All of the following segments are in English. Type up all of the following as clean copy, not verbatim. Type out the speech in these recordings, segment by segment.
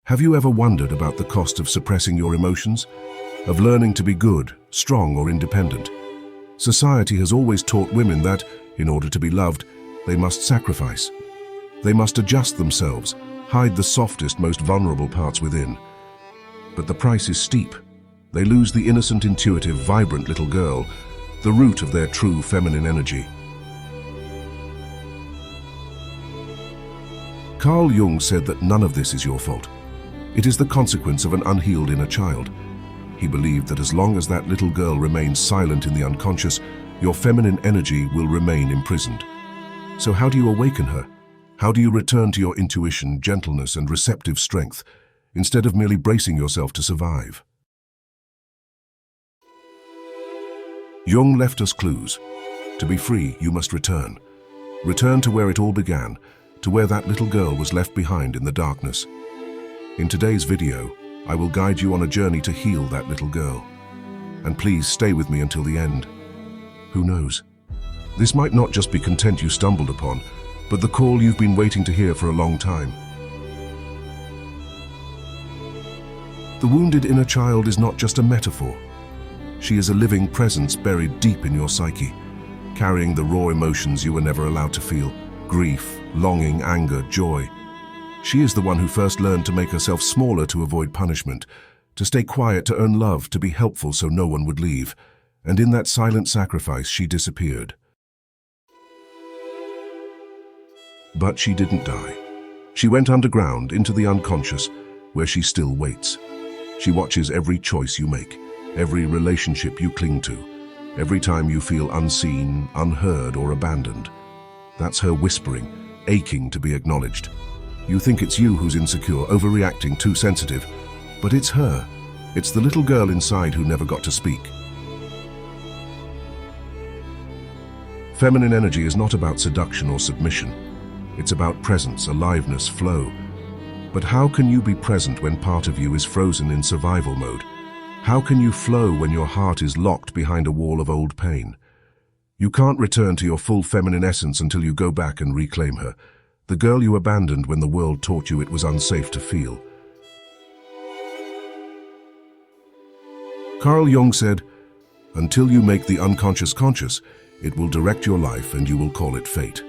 Have you ever wondered about the cost of suppressing your emotions? Of learning to be good, strong, or independent? Society has always taught women that, in order to be loved, they must sacrifice. They must adjust themselves, hide the softest, most vulnerable parts within. But the price is steep. They lose the innocent, intuitive, vibrant little girl, the root of their true feminine energy. Carl Jung said that none of this is your fault. It is the consequence of an unhealed inner child. He believed that as long as that little girl remains silent in the unconscious, your feminine energy will remain imprisoned. So how do you awaken her? How do you return to your intuition, gentleness, and receptive strength, instead of merely bracing yourself to survive? Jung left us clues. To be free, you must return. Return to where it all began, to where that little girl was left behind in the darkness. In today's video, I will guide you on a journey to heal that little girl. And please stay with me until the end. Who knows? This might not just be content you stumbled upon, but the call you've been waiting to hear for a long time. The wounded inner child is not just a metaphor. She is a living presence buried deep in your psyche, carrying the raw emotions you were never allowed to feel: grief, longing, anger, joy. She is the one who first learned to make herself smaller to avoid punishment, to stay quiet to earn love, to be helpful so no one would leave. And in that silent sacrifice, she disappeared. But she didn't die. She went underground into the unconscious, where she still waits. She watches every choice you make, every relationship you cling to, every time you feel unseen, unheard, or abandoned. That's her whispering, aching to be acknowledged. You think it's you who's insecure, overreacting, too sensitive, but it's her. It's the little girl inside who never got to speak. Feminine energy is not about seduction or submission. It's about presence, aliveness, flow. But how can you be present when part of you is frozen in survival mode? How can you flow when your heart is locked behind a wall of old pain? You can't return to your full feminine essence until you go back and reclaim her, the girl you abandoned when the world taught you it was unsafe to feel. Carl Jung said, "Until you make the unconscious conscious, it will direct your life and you will call it fate."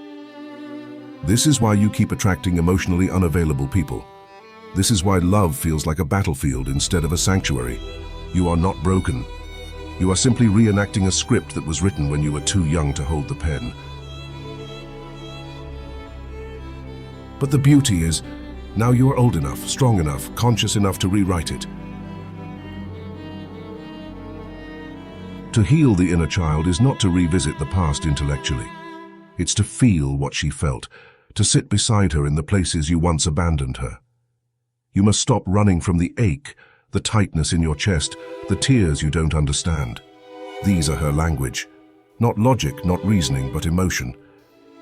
This is why you keep attracting emotionally unavailable people. This is why love feels like a battlefield instead of a sanctuary. You are not broken. You are simply reenacting a script that was written when you were too young to hold the pen. But the beauty is, now you are old enough, strong enough, conscious enough to rewrite it. To heal the inner child is not to revisit the past intellectually. It's to feel what she felt, to sit beside her in the places you once abandoned her. You must stop running from the ache, the tightness in your chest, the tears you don't understand. These are her language. Not logic, not reasoning, but emotion.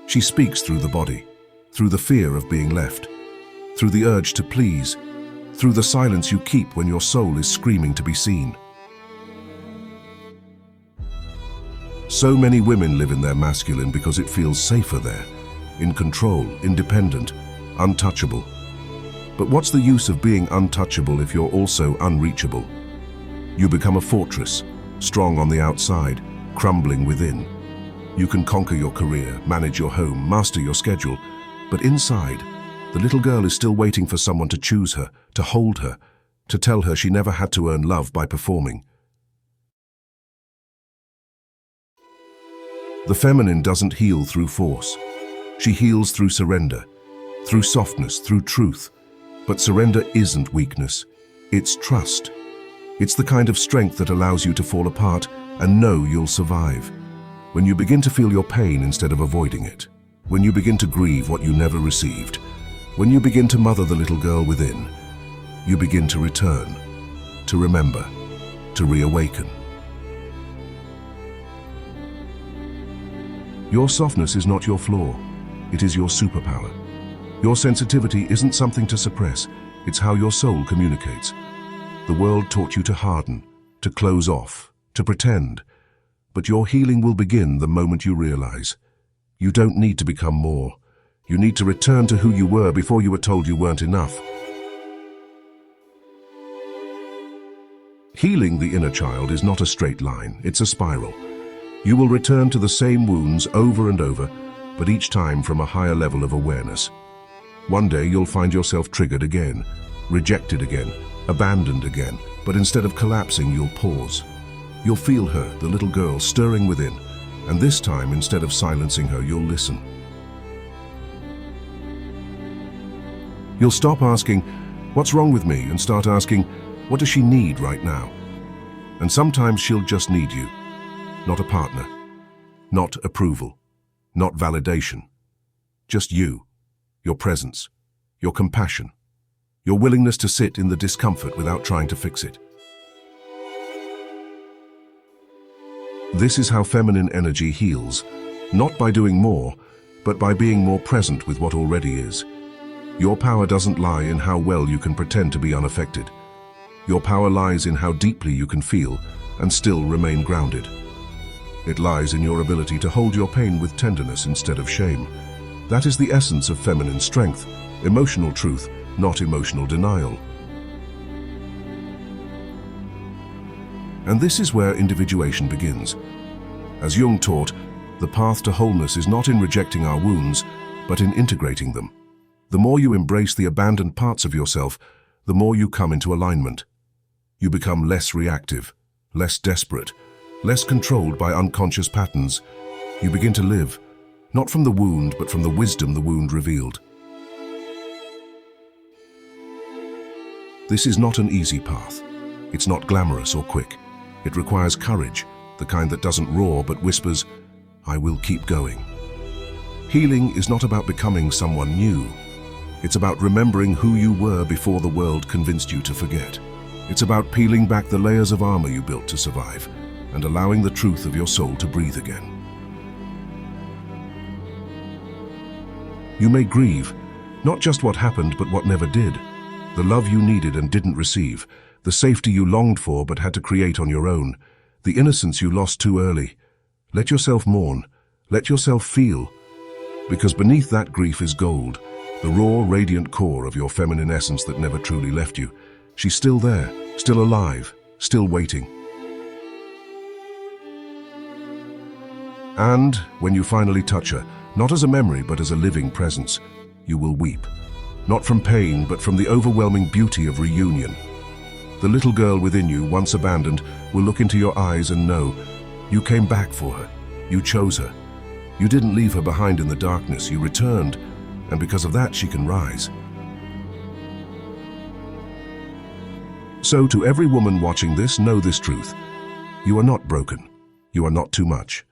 She speaks through the body, through the fear of being left, through the urge to please, through the silence you keep when your soul is screaming to be seen. So many women live in their masculine because it feels safer there, in control, independent, untouchable. But what's the use of being untouchable if you're also unreachable? You become a fortress, strong on the outside, crumbling within. You can conquer your career, manage your home, master your schedule, but inside, the little girl is still waiting for someone to choose her, to hold her, to tell her she never had to earn love by performing. The feminine doesn't heal through force. She heals through surrender, through softness, through truth. But surrender isn't weakness, it's trust. It's the kind of strength that allows you to fall apart and know you'll survive. When you begin to feel your pain instead of avoiding it, when you begin to grieve what you never received, when you begin to mother the little girl within, you begin to return, to remember, to reawaken. Your softness is not your flaw, it is your superpower. Your sensitivity isn't something to suppress, it's how your soul communicates. The world taught you to harden, to close off, to pretend. But your healing will begin the moment you realize. You don't need to become more. You need to return to who you were before you were told you weren't enough. Healing the inner child is not a straight line, it's a spiral. You will return to the same wounds over and over, but each time from a higher level of awareness. One day you'll find yourself triggered again, rejected again, abandoned again, but instead of collapsing, you'll pause. You'll feel her, the little girl, stirring within, and this time, instead of silencing her, you'll listen. You'll stop asking, "What's wrong with me?" and start asking, "What does she need right now?" And sometimes she'll just need you. Not a partner, not approval, not validation. Just you, your presence, your compassion, your willingness to sit in the discomfort without trying to fix it. This is how feminine energy heals, not by doing more, but by being more present with what already is. Your power doesn't lie in how well you can pretend to be unaffected. Your power lies in how deeply you can feel and still remain grounded. It lies in your ability to hold your pain with tenderness instead of shame. That is the essence of feminine strength, emotional truth, not emotional denial. And this is where individuation begins. As Jung taught, the path to wholeness is not in rejecting our wounds, but in integrating them. The more you embrace the abandoned parts of yourself, the more you come into alignment. You become less reactive, less desperate, less controlled by unconscious patterns. You begin to live, not from the wound, but from the wisdom the wound revealed. This is not an easy path. It's not glamorous or quick. It requires courage, the kind that doesn't roar but whispers, "I will keep going." Healing is not about becoming someone new. It's about remembering who you were before the world convinced you to forget. It's about peeling back the layers of armor you built to survive and allowing the truth of your soul to breathe again. You may grieve, not just what happened but what never did, the love you needed and didn't receive, the safety you longed for but had to create on your own, the innocence you lost too early. Let yourself mourn, let yourself feel, because beneath that grief is gold, the raw, radiant core of your feminine essence that never truly left you. She's still there, still alive, still waiting. And when you finally touch her, not as a memory but as a living presence, you will weep. Not from pain, but from the overwhelming beauty of reunion. The little girl within you, once abandoned, will look into your eyes and know you came back for her. You chose her. You didn't leave her behind in the darkness. You returned, and because of that, she can rise. So to every woman watching this, know this truth. You are not broken. You are not too much.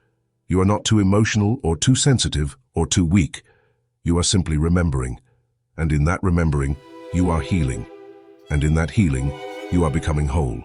You are not too emotional or too sensitive or too weak. You are simply remembering. And in that remembering, you are healing. And in that healing, you are becoming whole.